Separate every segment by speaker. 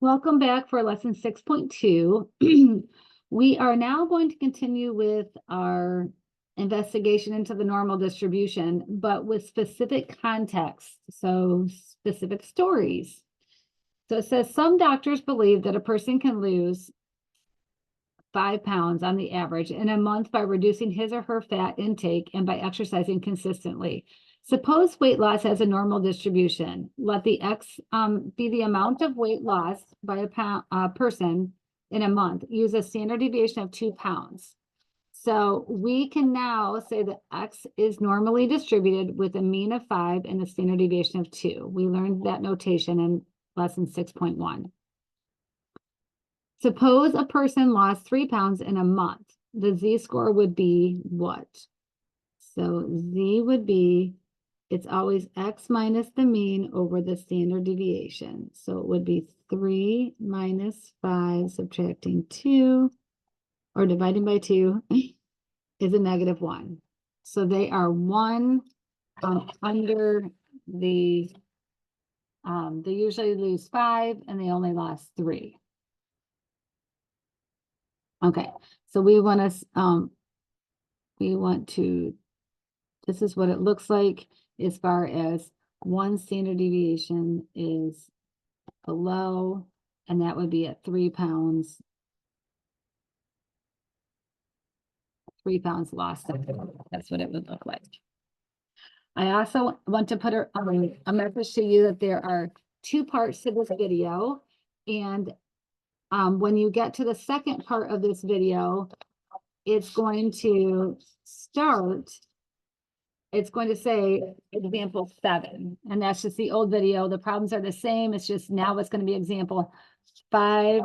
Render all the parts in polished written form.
Speaker 1: Welcome back for lesson 6.2. We are now going to continue with our investigation into the normal distribution, but with specific context, so specific stories. So it says some doctors believe that a person can lose 5 pounds on the average in a month by reducing his or her fat intake and by exercising consistently. Suppose weight loss has a normal distribution. Let the X be the amount of weight lost by a person in a month. Use a standard deviation of 2 pounds. So we can now say that X is normally distributed with a mean of 5 and a standard deviation of 2. We learned that notation in lesson 6.1. Suppose a person lost 3 pounds in a month. The Z-score would be what? So Z would be, it's always X minus the mean over the standard deviation. So it would be 3 minus 5 subtracting 2 or dividing by 2 is a negative 1. So they are 1 under the, they usually lose 5 and they only lost 3. Okay, so we want to, this is what it looks like as far as 1 standard deviation is below, and that would be at 3 pounds. 3 pounds lost. That's what it would look like. I also want to put a message to you that there are 2 parts to this video, and when you get to the second part of this video, it's going to start, it's going to say example 7, and that's just the old video. The problems are the same. It's just now it's going to be example 5,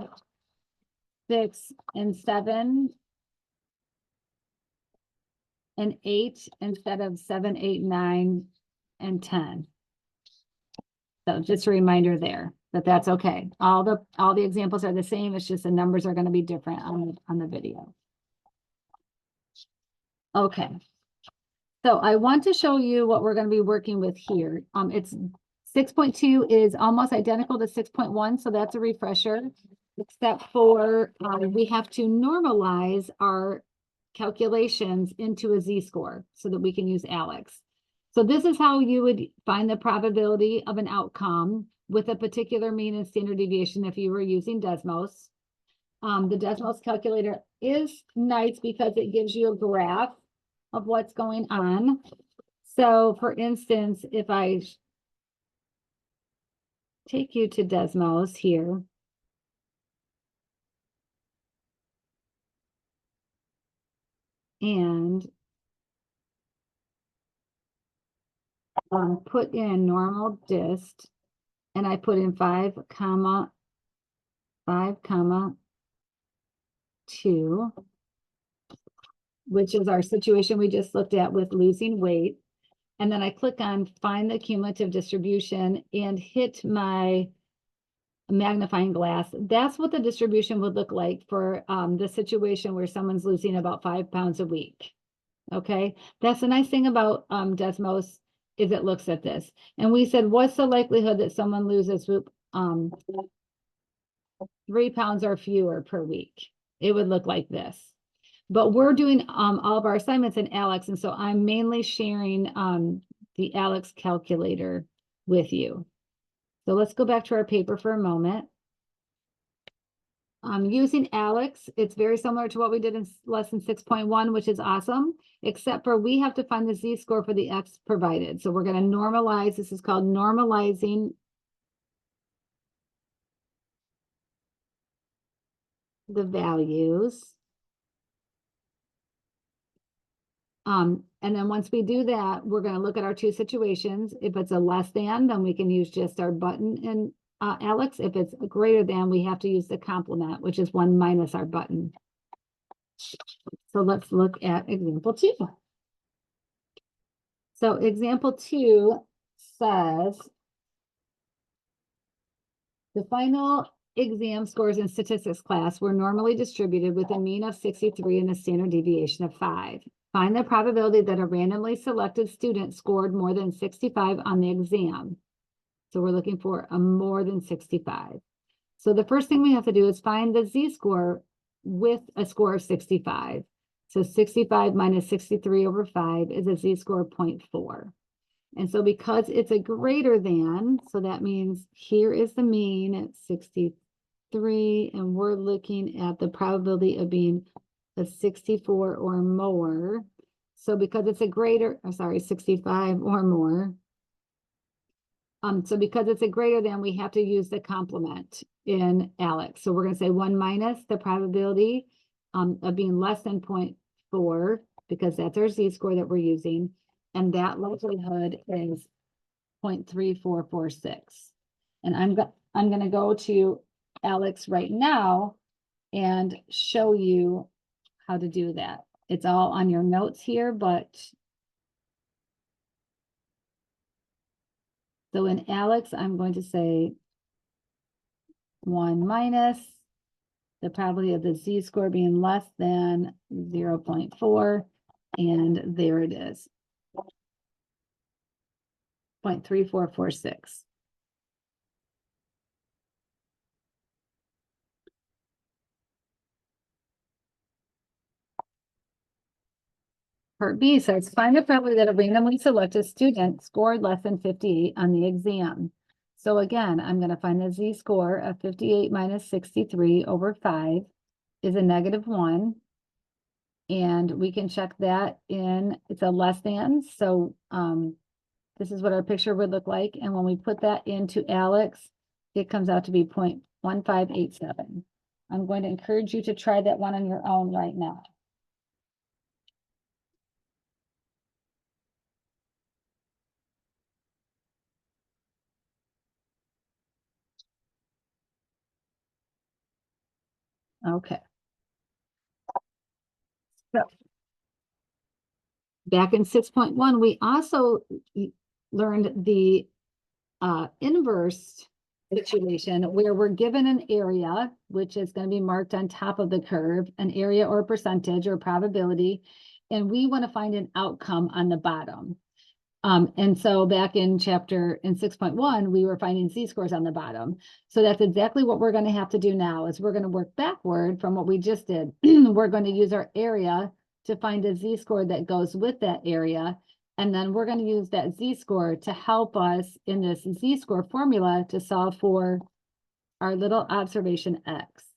Speaker 1: 6, and 7, and 8 instead of 7, 8, 9, and 10. So just a reminder there that that's okay. All the examples are the same. It's just the numbers are going to be different on the video. Okay. So I want to show you what we're going to be working with here. It's 6.2 is almost identical to 6.1, so that's a refresher, except for we have to normalize our calculations into a Z-score so that we can use ALEKS. So this is how you would find the probability of an outcome with a particular mean and standard deviation if you were using Desmos. The Desmos calculator is nice because it gives you a graph of what's going on. So for instance, if I take you to Desmos here, and put in normal dist, and I put in 5, 2, which is our situation we just looked at with losing weight. And then I click on find the cumulative distribution and hit my magnifying glass. That's what the distribution would look like for the situation where someone's losing about 5 pounds a week. Okay, that's the nice thing about Desmos is it looks at this. And we said, what's the likelihood that someone loses 3 pounds or fewer per week? It would look like this. But we're doing all of our assignments in ALEKS, and so I'm mainly sharing the ALEKS calculator with you. So let's go back to our paper for a moment. Using ALEKS, it's very similar to what we did in lesson 6.1, which is awesome, except for we have to find the Z-score for the X provided. So we're going to normalize. This is called normalizing the values. And then once we do that, we're going to look at our 2 situations. If it's a less than, then we can use just our button in ALEKS. If it's a greater than, we have to use the complement, which is 1 minus our button. So let's look at example 2. So example 2 says the final exam scores in statistics class were normally distributed with a mean of 63 and a standard deviation of 5. Find the probability that a randomly selected student scored more than 65 on the exam. So we're looking for a more than 65. So the first thing we have to do is find the z-score with a score of 65. So 65 minus 63 over 5 is a z-score of 0.4. And so because it's a greater than, so that means here is the mean at 63, and we're looking at the probability of being a 64 or more. So because it's a greater, 65 or more. So because it's a greater than, we have to use the complement in ALEKS. So we're going to say 1 minus the probability of being less than 0.4, because that's our z-score that we're using. And that likelihood is 0.3446. And I'm going to go to ALEKS right now and show you how to do that. It's all on your notes here, but so in ALEKS, I'm going to say 1 minus the probability of the z-score being less than 0.4, and there it is, 0.3446. Part B says, find the probability that a randomly selected student scored less than 58 on the exam. So again, I'm going to find the z-score of 58 minus 63 over 5 is a -1. And we can check that in, it's a less than. So this is what our picture would look like. And when we put that into ALEKS, it comes out to be 0.1587. I'm going to encourage you to try that one on your own right now. Okay. So back in 6.1, we also learned the inverse situation where we're given an area, which is going to be marked on top of the curve, an area or percentage or probability, and we want to find an outcome on the bottom. And so back in 6.1, we were finding z-scores on the bottom. So that's exactly what we're going to have to do now, is we're going to work backward from what we just did. We're going to use our area to find a z-score that goes with that area. And then we're going to use that z-score to help us in this z-score formula to solve for our little observation X.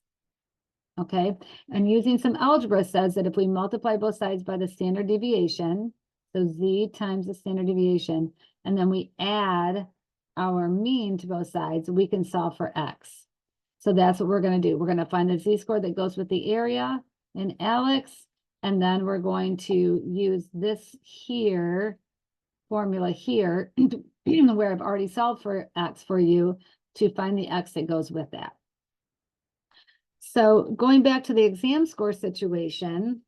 Speaker 1: Okay, and using some algebra says that if we multiply both sides by the standard deviation, so z times the standard deviation, and then we add our mean to both sides, we can solve for X. So that's what we're going to do. We're going to find the z-score that goes with the area in ALEKS, and then we're going to use this here, formula here, where I've already solved for X for you, to find the X that goes with that. So going back to the exam score situation,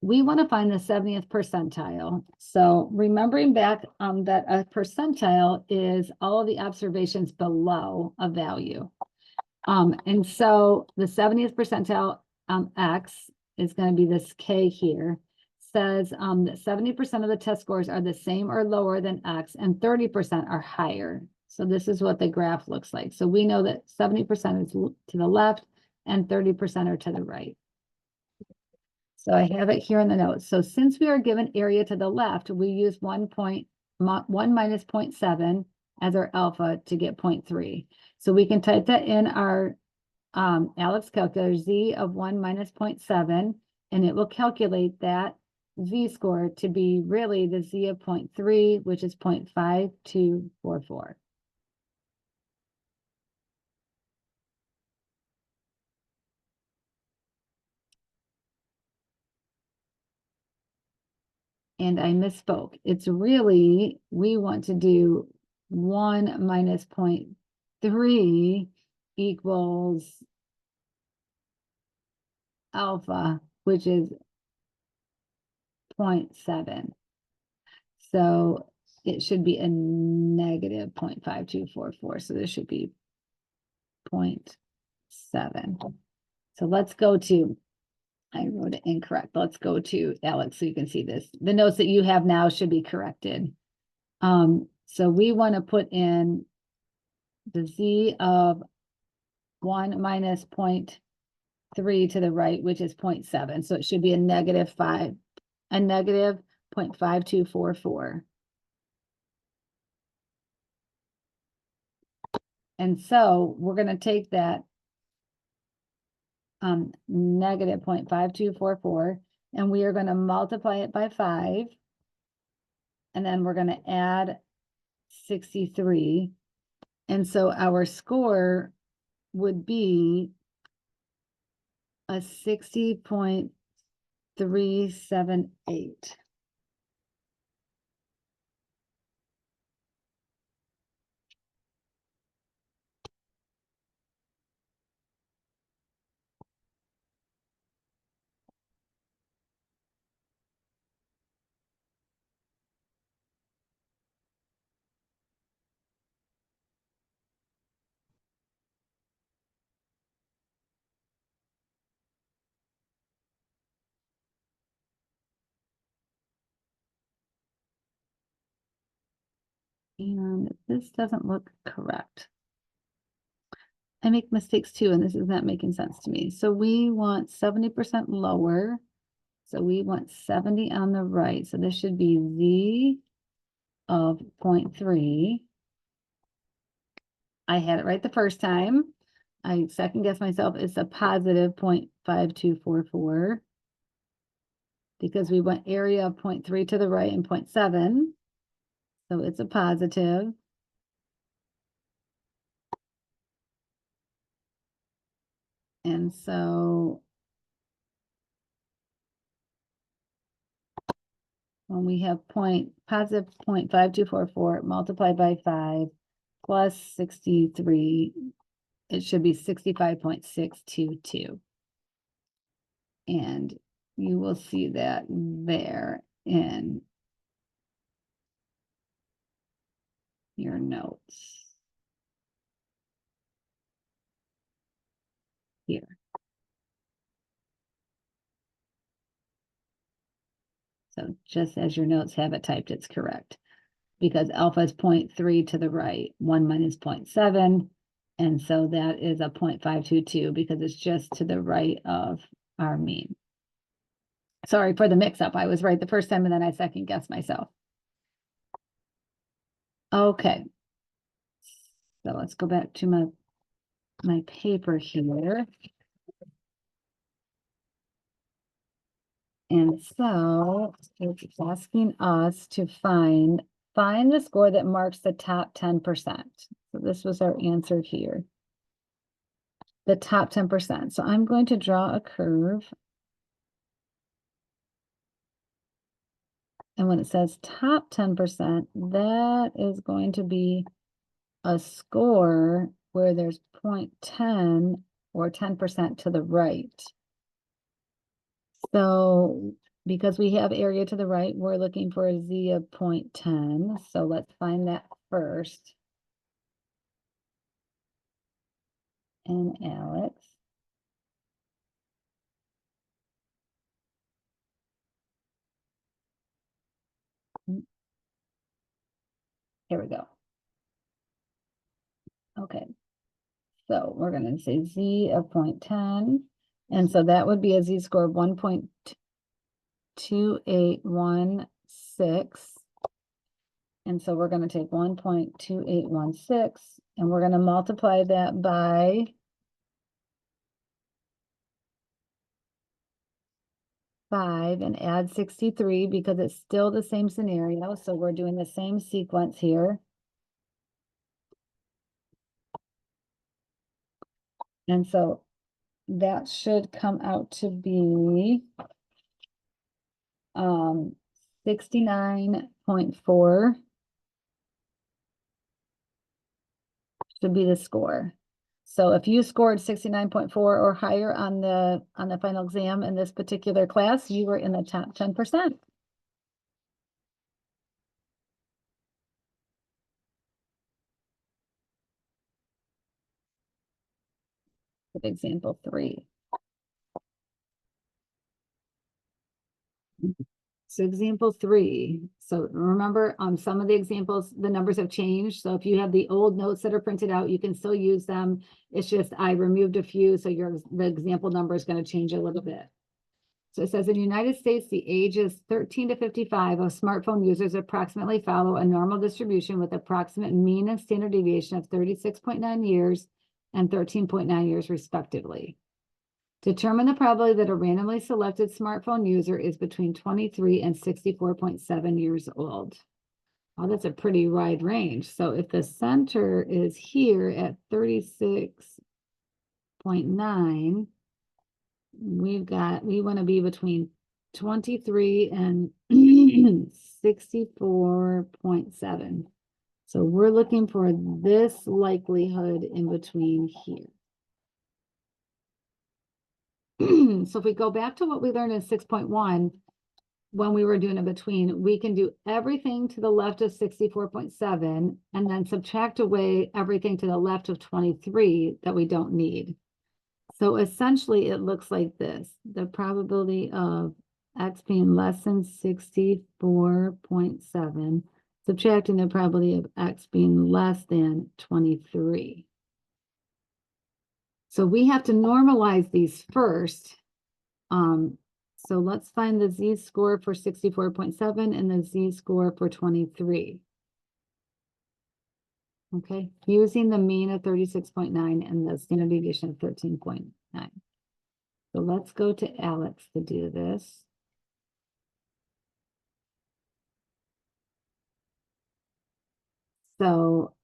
Speaker 1: we want to find the 70th percentile. So remembering back that a percentile is all of the observations below a value. And so the 70th percentile X is going to be this K here, says that 70% of the test scores are the same or lower than X and 30% are higher. So this is what the graph looks like. So we know that 70% is to the left and 30% are to the right. So I have it here in the notes. So since we are given area to the left, we use 1 minus 0.7 as our alpha to get 0.3. So we can type that in our ALEKS calculator, z of 1 minus 0.7, and it will calculate that z-score to be really the z of 0.3, which is 0.5244. And I misspoke. It's really, we want to do 1 minus 0.3 equals alpha, which is 0.7. So it should be a negative 0.5244. So this should be 0.7. So let's go to, I wrote it incorrect. Let's go to ALEKS so you can see this. The notes that you have now should be corrected. So we want to put in the z of 1 minus 0.3 to the right, which is 0.7. So it should be a negative 0.5244. And so we're going to take that negative 0.5244, and we are going to multiply it by 5. And then we're going to add 63. And so our score would be a 60.378. And this doesn't look correct. I make mistakes too, and this is not making sense to me. So we want 70% lower. So we want 70 on the right. So this should be Z of 0.3. I had it right the first time. I second guessed myself. It's a positive 0.5244 because we want area of 0.3 to the right and 0.7. So it's a positive. And so when we have positive 0.5244 multiplied by 5 plus 63, it should be 65.622. And you will see that there in your notes here. So just as your notes have it typed, it's correct. Because alpha is 0.3 to the right, 1 minus 0.7. And so that is a 0.522 because it's just to the right of our mean. Sorry for the mix-up. I was right the first time and then I second guessed myself. Okay. So let's go back to my paper here. And so it's asking us to find the score that marks the top 10%. So this was our answer here. The top 10%. So I'm going to draw a curve. And when it says top 10%, that is going to be a score where there's 0.10 or 10% to the right. So because we have area to the right, we're looking for a Z of 0.10. So let's find that first. And Alex. Here we go. Okay. So we're going to say Z of 0.10. And so that would be a Z score of 1.2816. And so we're going to take 1.2816 and we're going to multiply that by 5 and add 63 because it's still the same scenario. So we're doing the same sequence here. And so that should come out to be 69.4 should be the score. So if you scored 69.4 or higher on the final exam in this particular class, you were in the top 10%. With example 3. So example 3. So remember, some of the examples, the numbers have changed. So if you have the old notes that are printed out, you can still use them. It's just I removed a few, so the example number is going to change a little bit. So it says in the United States, the ages 13 to 55 of smartphone users approximately follow a normal distribution with approximate mean and standard deviation of 36.9 years and 13.9 years respectively. Determine the probability that a randomly selected smartphone user is between 23 and 64.7 years old. Oh, that's a pretty wide range. So if the center is here at 36.9, we want to be between 23 and 64.7. So we're looking for this likelihood in between here. So if we go back to what we learned in 6.1, when we were doing a between, we can do everything to the left of 64.7 and then subtract away everything to the left of 23 that we don't need. So essentially it looks like this. The probability of X being less than 64.7, subtracting the probability of X being less than 23. So we have to normalize these first. So let's find the z-score for 64.7 and the z-score for 23. Okay, using the mean of 36.9 and the standard deviation of 13.9. So let's go to Alex to do this. So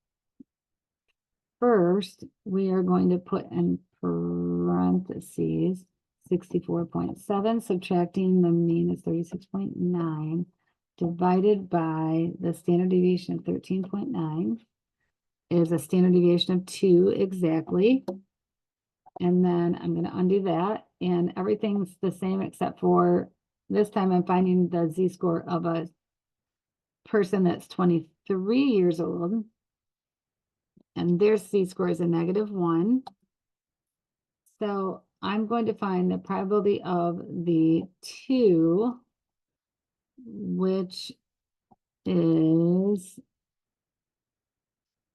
Speaker 1: first, we are going to put in parentheses 64.7, subtracting the mean is 36.9, divided by the standard deviation of 13.9 is a standard deviation of 2 exactly. And then I'm going to undo that, and everything's the same except for this time I'm finding the z-score of a person that's 23 years old. And their z-score is a -1. So I'm going to find the probability of the 2, which is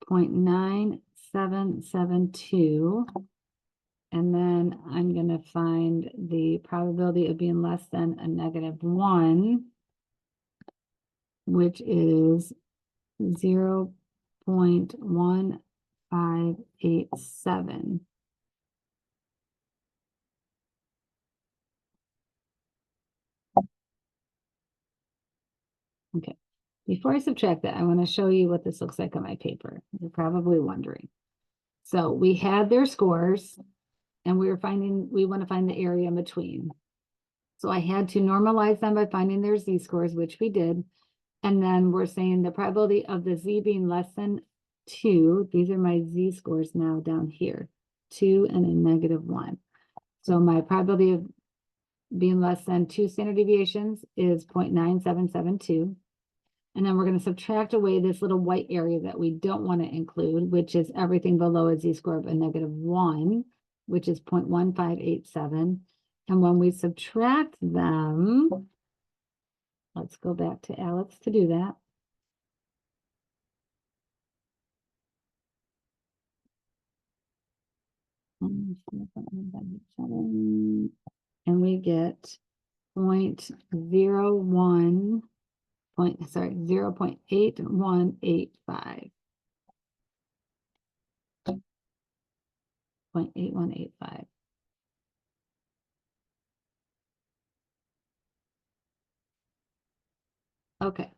Speaker 1: 0.9772. And then I'm going to find the probability of being less than a -1, which is 0.1587. Okay, before I subtract that, I want to show you what this looks like on my paper. You're probably wondering. So we had their scores, and we want to find the area in between. So I had to normalize them by finding their z-scores, which we did. And then we're saying the probability of the z being less than 2, these are my z-scores now down here, 2 and a -1. So my probability of being less than 2 standard deviations is 0.9772. And then we're going to subtract away this little white area that we don't want to include, which is everything below a z-score of a -1, which is 0.1587. And when we subtract them, let's go back to Alex to do that. And we get 0.8185. 0.8185. Okay.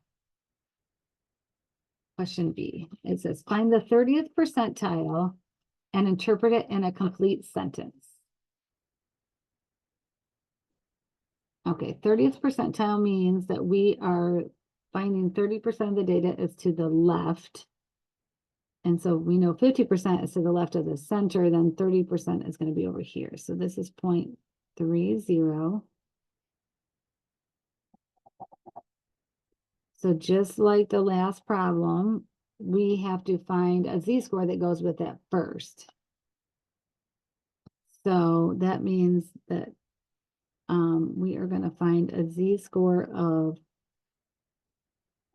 Speaker 1: Question B. It says find the 30th percentile and interpret it in a complete sentence. Okay, 30th percentile means that we are finding 30% of the data is to the left. And so we know 50% is to the left of the center, then 30% is going to be over here. So this is 0.30. So just like the last problem, we have to find a z-score that goes with that first. So that means that we are going to find a z-score of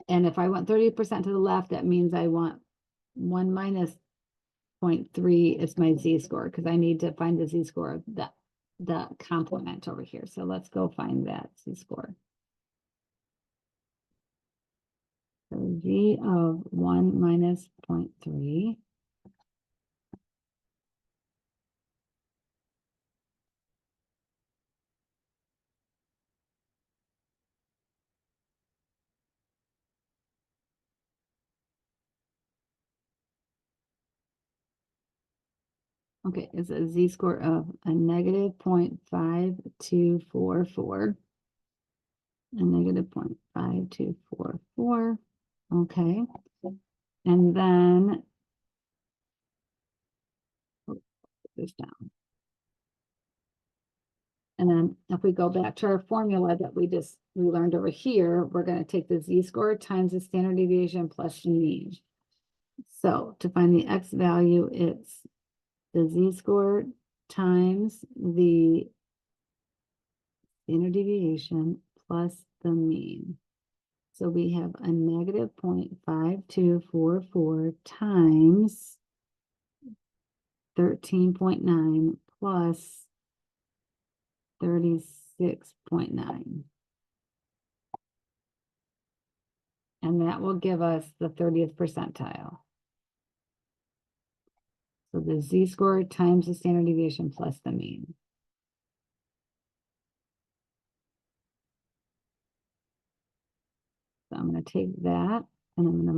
Speaker 1: And if I want 30% to the left, that means I want 1 minus 0.3 is my z-score, because I need to find the z-score of the complement over here. So let's go find that z-score. So z of 1 minus 0.3. Okay, is a z-score of a negative 0.5244. A negative 0.5244. Okay. And then put this down. And then if we go back to our formula that we learned over here, we're going to take the z-score times the standard deviation plus the mean. So to find the x value, it's the z-score times the standard deviation plus the mean. So we have a negative 0.5244 times 13.9 plus 36.9. And that will give us the 30th percentile. So the z-score times the standard deviation plus the mean. So I'm going to take that and I'm going to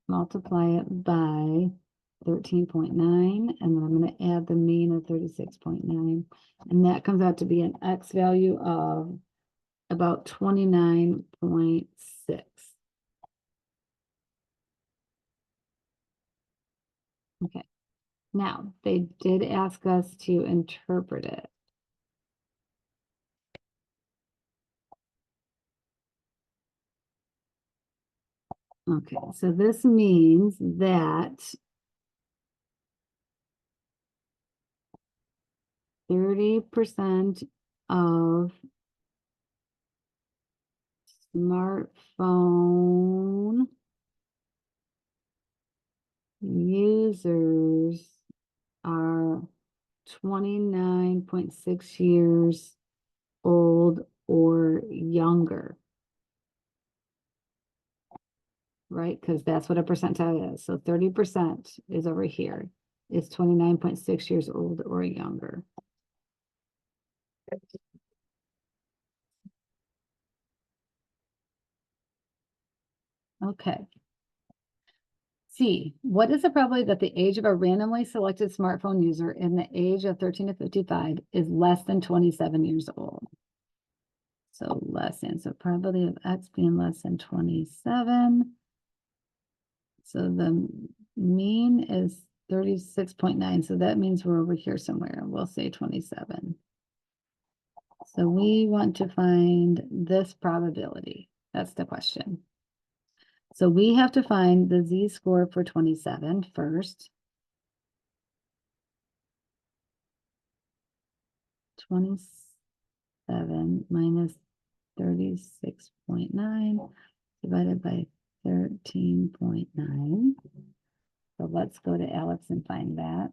Speaker 1: multiply it by 13.9, and then I'm going to add the mean of 36.9. And that comes out to be an x value of about 29.6. Okay. Now, they did ask us to interpret it. Okay, so this means that 30% of smartphone users are 29.6 years old or younger, right? Because that's what a percentile is. So 30% is over here, is 29.6 years old or younger. Okay. C, what is the probability that the age of a randomly selected smartphone user in the age of 13 to 55 is less than 27 years old? So less than, so probability of X being less than 27. So the mean is 36.9. So that means we're over here somewhere. We'll say 27. So we want to find this probability. That's the question. So we have to find the z-score for 27 first. 27 minus 36.9 divided by 13.9. So let's go to Alex and find that.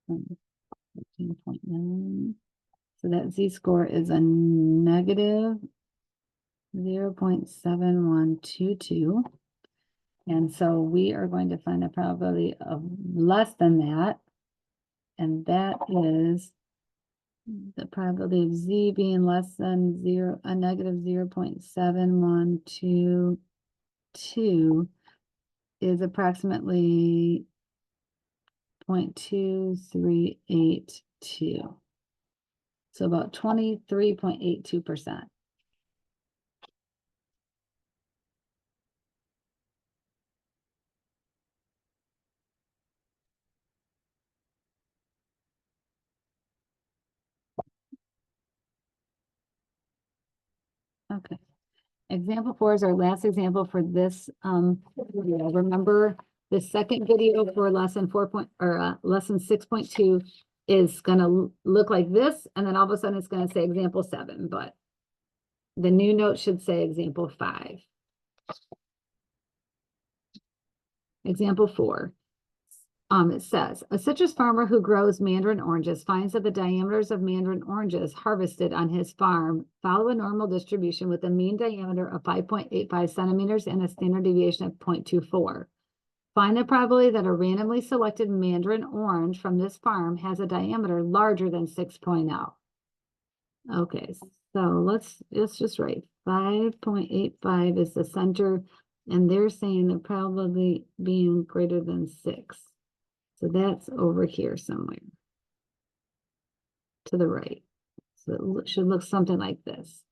Speaker 1: Um, 13.9. So that z-score is a negative 0.7122. And so we are going to find a probability of less than that. And that is the probability of z being less than a negative 0.7122 is approximately 0.2382. So about 23.82%. Okay. Example 4 is our last example for this video. Remember, the second video for lesson 6.2 is gonna look like this, and then all of a sudden it's gonna say example 7, but the new note should say example 5. Example 4. It says, a citrus farmer who grows mandarin oranges finds that the diameters of mandarin oranges harvested on his farm follow a normal distribution with a mean diameter of 5.85 centimeters and a standard deviation of 0.24. Find the probability that a randomly selected mandarin orange from this farm has a diameter larger than 6.0. Okay, so let's just write 5.85 is the center, and they're saying the probability being greater than 6. So that's over here somewhere to the right. So it should look something like this.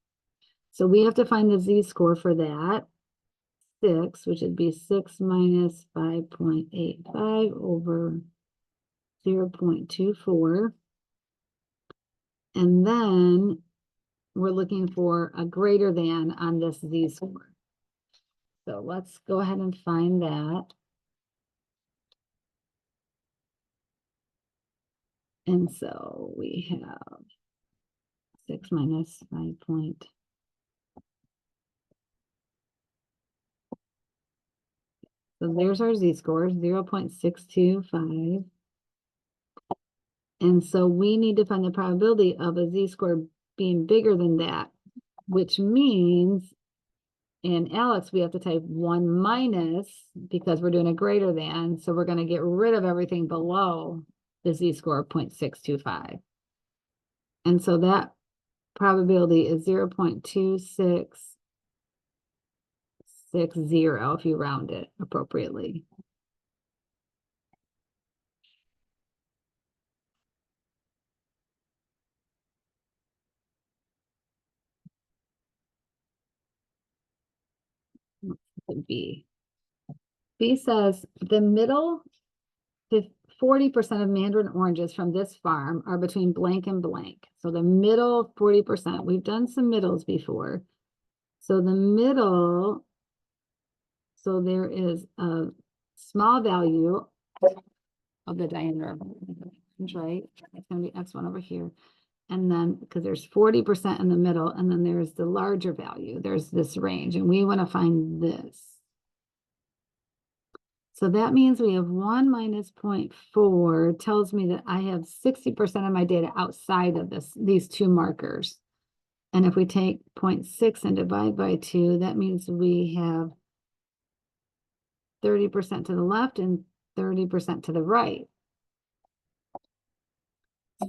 Speaker 1: So we have to find the z-score for that. 6, which would be 6 minus 5.85 over 0.24. And then we're looking for a greater than on this z-score. So let's go ahead and find that. And so we have 6 minus 5. So there's our z-score, 0.625. And so we need to find the probability of a z-score being bigger than that, which means in Alex, we have to type 1 minus because we're doing a greater than. So we're going to get rid of everything below the z-score of 0.625. And so that probability is 0.2660 if you round it appropriately. B. B says the middle 40% of mandarin oranges from this farm are between blank and blank. So the middle 40%, we've done some middles before. So the middle, so there is a small value of the diameter, right? It's going to be X1 over here. And then, because there's 40% in the middle, and then there's the larger value. There's this range, and we want to find this. So that means we have 1 minus 0.4 tells me that I have 60% of my data outside of these two markers. And if we take 0.6 and divide by 2, that means we have 30% to the left and 30% to the right.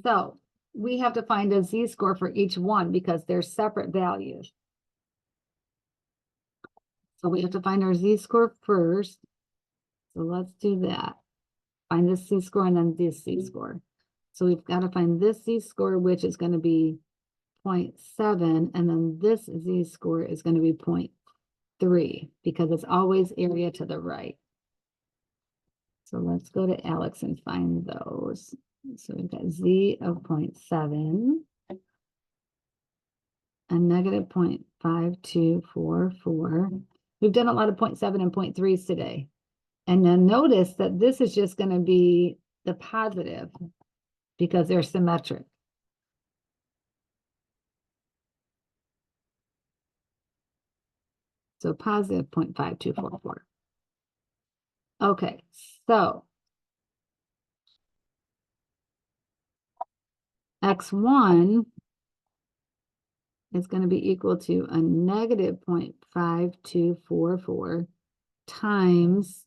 Speaker 1: So we have to find a z-score for each one because they're separate values. So we have to find our z-score first. So let's do that. Find this z-score and then this z-score. So we've got to find this z-score, which is going to be 0.7, and then this z-score is going to be 0.3 because it's always area to the right. So let's go to Alex and find those. So we've got z of 0.7, a negative 0.5244. We've done a lot of 0.7 and 0.3s today. And then notice that this is just going to be the positive because they're symmetric. So positive 0.5244. Okay, so X1 is going to be equal to a negative 0.5244 times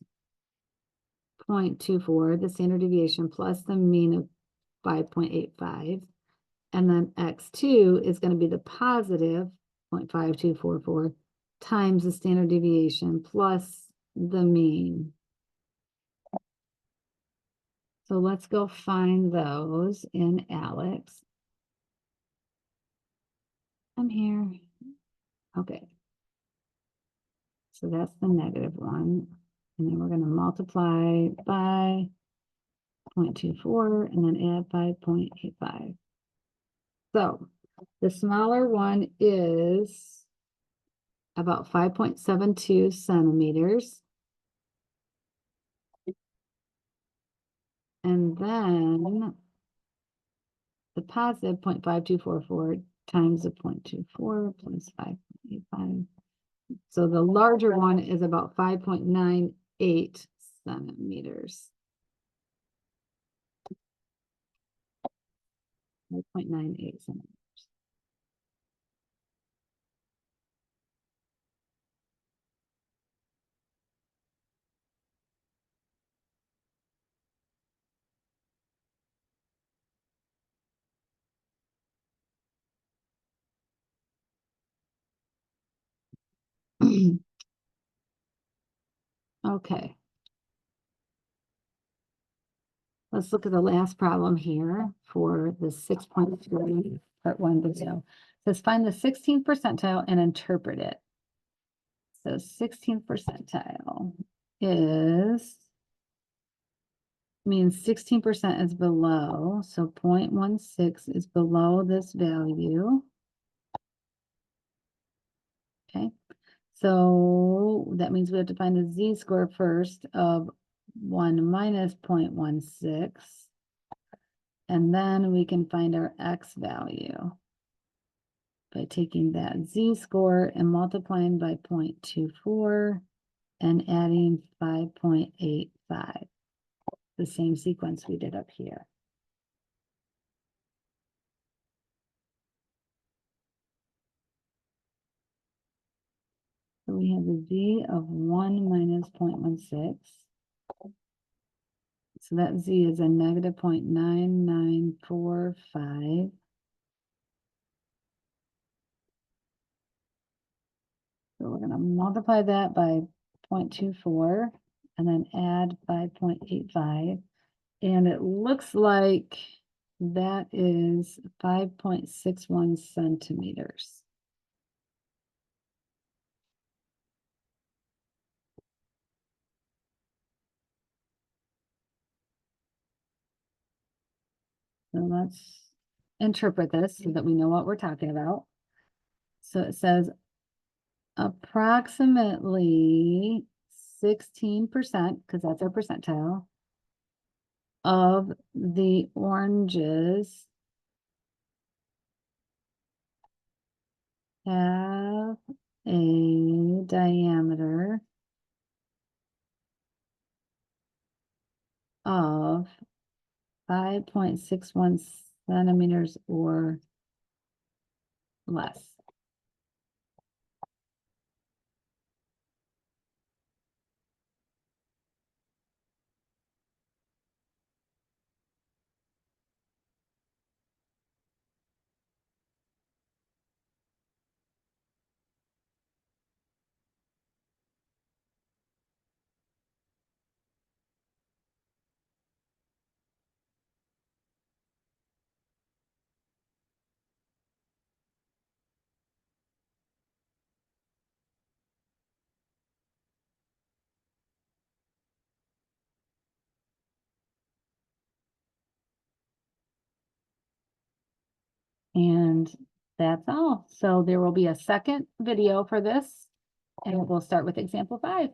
Speaker 1: 0.24, the standard deviation, plus the mean of 5.85. And then X2 is going to be the positive 0.5244 times the standard deviation plus the mean. So let's go find those in Alex. I'm here. Okay. So that's the negative one. And then we're going to multiply by 0.24 and then add 5.85. So the smaller one is about 5.72 centimeters. And then the positive 0.5244 times the 0.24 plus 5.85. So the larger one is about 5.98 centimeters. 5.98 centimeters. Okay. Let's look at the last problem here for the 6.3 part 1 video. It says find the 16th percentile and interpret it. So 16th percentile means 16% is below, so 0.16 is below this value. Okay, so that means we have to find the z-score first of 1 minus 0.16, and then we can find our x value by taking that z-score and multiplying by 0.24 and adding 5.85, the same sequence we did up here. So we have the z of 1 minus 0.16. So that z is a negative 0.9945. So we're going to multiply that by 0.24 and then add 5.85. And it looks like that is 5.61 centimeters. So let's interpret this so that we know what we're talking about. So it says approximately 16%, because that's our percentile, of the oranges have a diameter of 5.61 centimeters or less. And that's all. So there will be a second video for this, and we'll start with example 5.